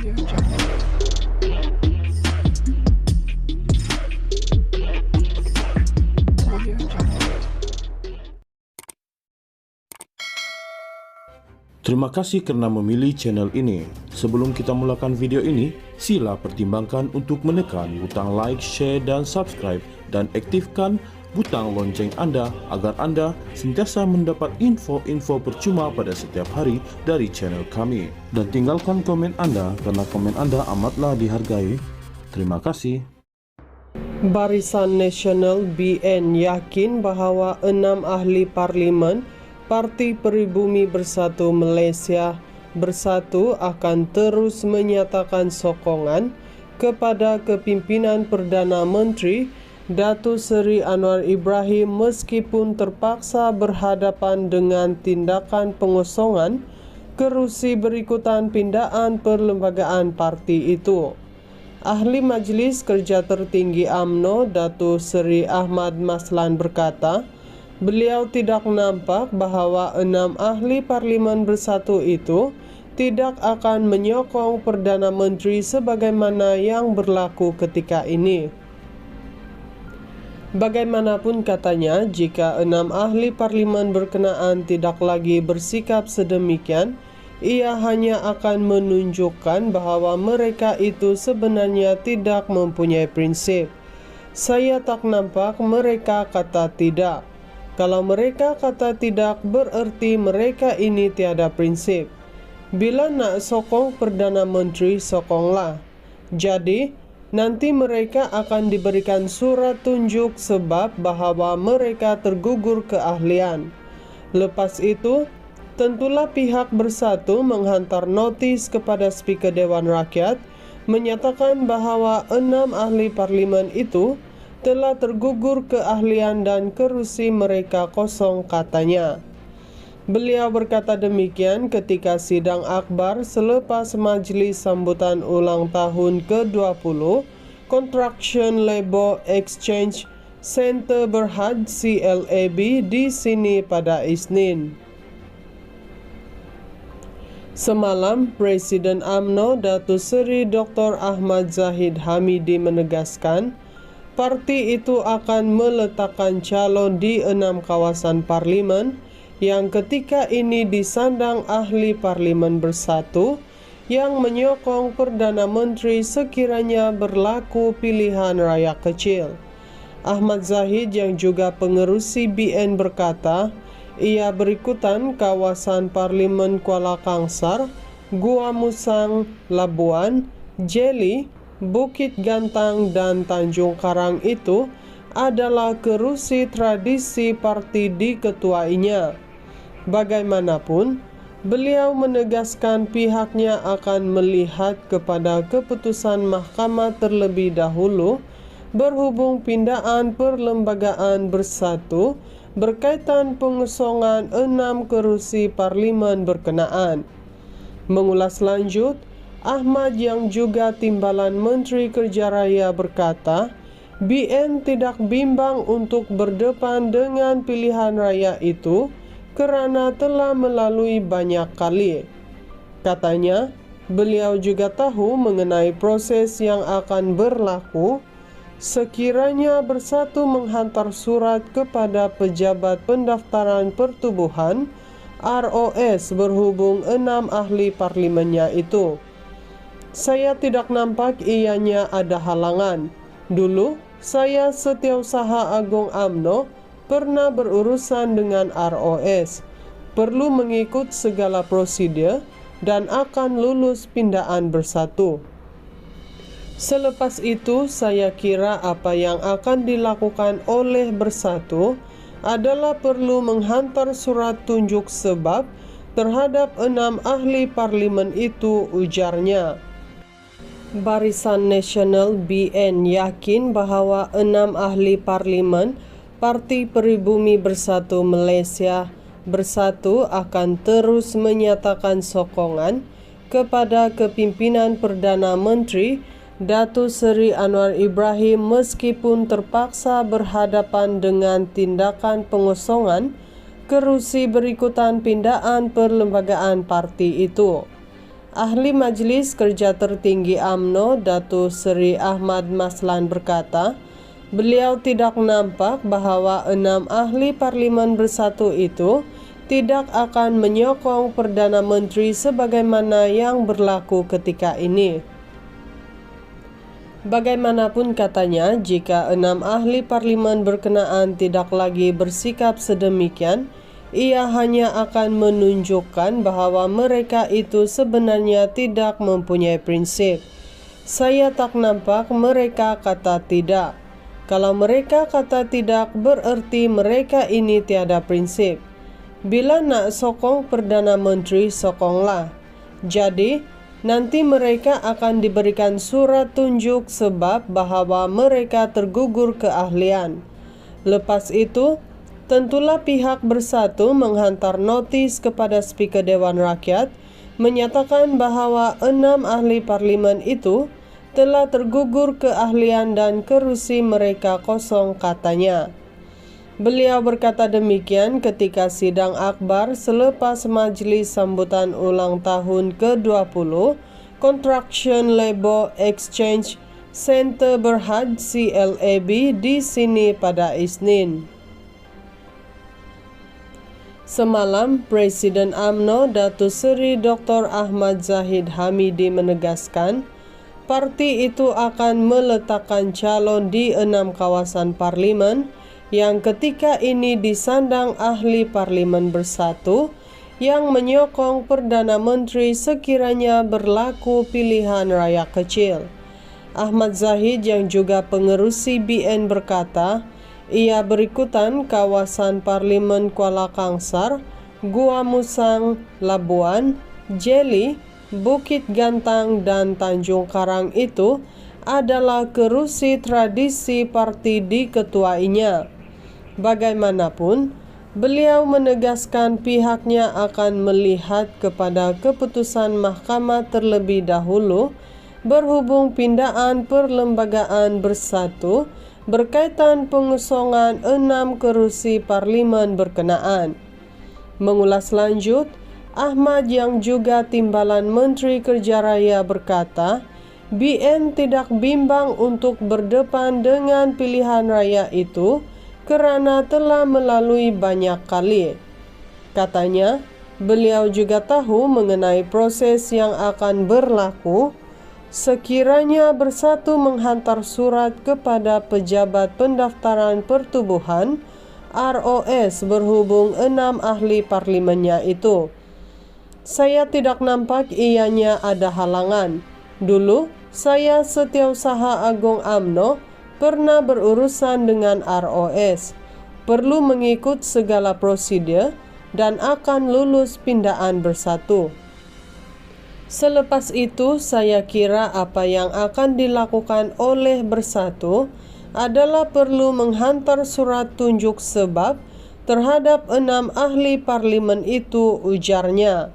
Terima kasih karena memilih channel ini. Sebelum kita mulakan video ini, sila pertimbangkan untuk menekan butang like, share, dan subscribe, dan aktifkan butang lonceng Anda agar Anda sentiasa mendapat info-info percuma pada setiap hari dari channel kami. Dan tinggalkan komen Anda karena komen Anda amatlah dihargai. Terima kasih. Barisan Nasional BN yakin bahwa 6 ahli parlimen Parti Pribumi Bersatu Malaysia Bersatu akan terus menyatakan sokongan kepada kepimpinan Perdana Menteri Datuk Seri Anwar Ibrahim meskipun terpaksa berhadapan dengan tindakan pengosongan kerusi berikutan pindaan perlembagaan parti itu. Ahli Majlis Kerja Tertinggi UMNO Datuk Seri Ahmad Maslan berkata, beliau tidak nampak bahawa 6 ahli parlimen bersatu itu tidak akan menyokong Perdana Menteri sebagaimana yang berlaku ketika ini. Bagaimanapun katanya, jika 6 ahli parlimen berkenaan tidak lagi bersikap sedemikian, ia hanya akan menunjukkan bahawa mereka itu sebenarnya tidak mempunyai prinsip. Saya tak nampak mereka kata tidak. Kalau mereka kata tidak, bererti mereka ini tiada prinsip. Bila nak sokong Perdana Menteri, sokonglah. Jadi, nanti mereka akan diberikan surat tunjuk sebab bahawa mereka tergugur keahlian. Lepas itu, tentulah pihak bersatu menghantar notis kepada Speaker Dewan Rakyat menyatakan bahawa 6 ahli parlimen itu telah tergugur keahlian dan kerusi mereka kosong, katanya. Beliau berkata demikian ketika sidang akbar selepas majlis sambutan ulang tahun ke-20 Construction Labour Exchange Centre Berhad CLAB di sini pada Isnin. Semalam, Presiden UMNO Datuk Seri Dr. Ahmad Zahid Hamidi menegaskan parti itu akan meletakkan calon di 6 kawasan parlimen yang ketika ini disandang ahli parlimen bersatu yang menyokong Perdana Menteri sekiranya berlaku pilihan raya kecil. Ahmad Zahid yang juga pengerusi BN berkata, ia berikutan kawasan parlimen Kuala Kangsar, Gua Musang, Labuan, Jeli, Bukit Gantang dan Tanjung Karang itu adalah kerusi tradisi parti diketuainya. Bagaimanapun, beliau menegaskan pihaknya akan melihat kepada keputusan mahkamah terlebih dahulu berhubung pindaan perlembagaan bersatu berkaitan pengosongan 6 kerusi parlimen berkenaan. Mengulas lanjut, Ahmad yang juga timbalan Menteri Kerja Raya berkata, BN tidak bimbang untuk berdepan dengan pilihan raya itu kerana telah melalui banyak kali. Katanya, beliau juga tahu mengenai proses yang akan berlaku sekiranya bersatu menghantar surat kepada pejabat pendaftaran pertubuhan ROS berhubung 6 ahli parlimennya itu. Saya tidak nampak ianya ada halangan. Dulu, saya Setiausaha Agung UMNO pernah berurusan dengan ROS. Perlu mengikut segala prosedur dan akan lulus pindaan bersatu. Selepas itu, saya kira apa yang akan dilakukan oleh bersatu adalah perlu menghantar surat tunjuk sebab terhadap 6 ahli parlimen itu, ujarnya. Barisan Nasional BN yakin bahawa 6 ahli parlimen Parti Pribumi Bersatu Malaysia Bersatu akan terus menyatakan sokongan kepada kepimpinan Perdana Menteri Datuk Seri Anwar Ibrahim meskipun terpaksa berhadapan dengan tindakan pengosongan kerusi berikutan pindaan perlembagaan parti itu. Ahli Majelis Kerja Tertinggi UMNO, Datuk Seri Ahmad Maslan berkata, beliau tidak nampak bahawa 6 ahli parlimen bersatu itu tidak akan menyokong Perdana Menteri sebagaimana yang berlaku ketika ini. Bagaimanapun katanya, jika 6 ahli parlimen berkenaan tidak lagi bersikap sedemikian, ia hanya akan menunjukkan bahawa mereka itu sebenarnya tidak mempunyai prinsip. Saya tak nampak mereka kata tidak. Kalau mereka kata tidak, bererti mereka ini tiada prinsip. Bila nak sokong Perdana Menteri, sokonglah. Jadi, nanti mereka akan diberikan surat tunjuk sebab bahawa mereka tergugur keahlian. Lepas itu, tentulah pihak bersatu menghantar notis kepada Speaker Dewan Rakyat menyatakan bahawa 6 ahli parlimen itu telah tergugur keahlian dan kerusi mereka kosong, katanya. Beliau berkata demikian ketika sidang akbar selepas majlis sambutan ulang tahun ke-20 Construction Labour Exchange Centre Berhad CLAB di sini pada Isnin. Semalam, Presiden UMNO Datuk Seri Dr. Ahmad Zahid Hamidi menegaskan parti itu akan meletakkan calon di 6 kawasan parlimen yang ketika ini disandang ahli parlimen bersatu yang menyokong Perdana Menteri sekiranya berlaku pilihan raya kecil. Ahmad Zahid yang juga pengerusi BN berkata, ia berikutan kawasan parlimen Kuala Kangsar, Gua Musang, Labuan, Jeli, Bukit Gantang dan Tanjung Karang itu adalah kerusi tradisi parti diketuainya. Bagaimanapun, beliau menegaskan pihaknya akan melihat kepada keputusan mahkamah terlebih dahulu berhubung pindaan perlembagaan bersatu berkaitan pengosongan 6 kerusi parlimen berkenaan. Mengulas lanjut, Ahmad yang juga timbalan Menteri Kerja Raya berkata, BN tidak bimbang untuk berdepan dengan pilihan raya itu kerana telah melalui banyak kali. Katanya, beliau juga tahu mengenai proses yang akan berlaku sekiranya bersatu menghantar surat kepada pejabat pendaftaran pertubuhan ROS berhubung 6 ahli parlimennya itu. Saya tidak nampak ianya ada halangan. Dulu, saya Setiausaha Agung UMNO pernah berurusan dengan ROS. Perlu mengikut segala prosedur dan akan lulus pindaan bersatu. Selepas itu, saya kira apa yang akan dilakukan oleh bersatu adalah perlu menghantar surat tunjuk sebab terhadap 6 ahli parlimen itu, ujarnya.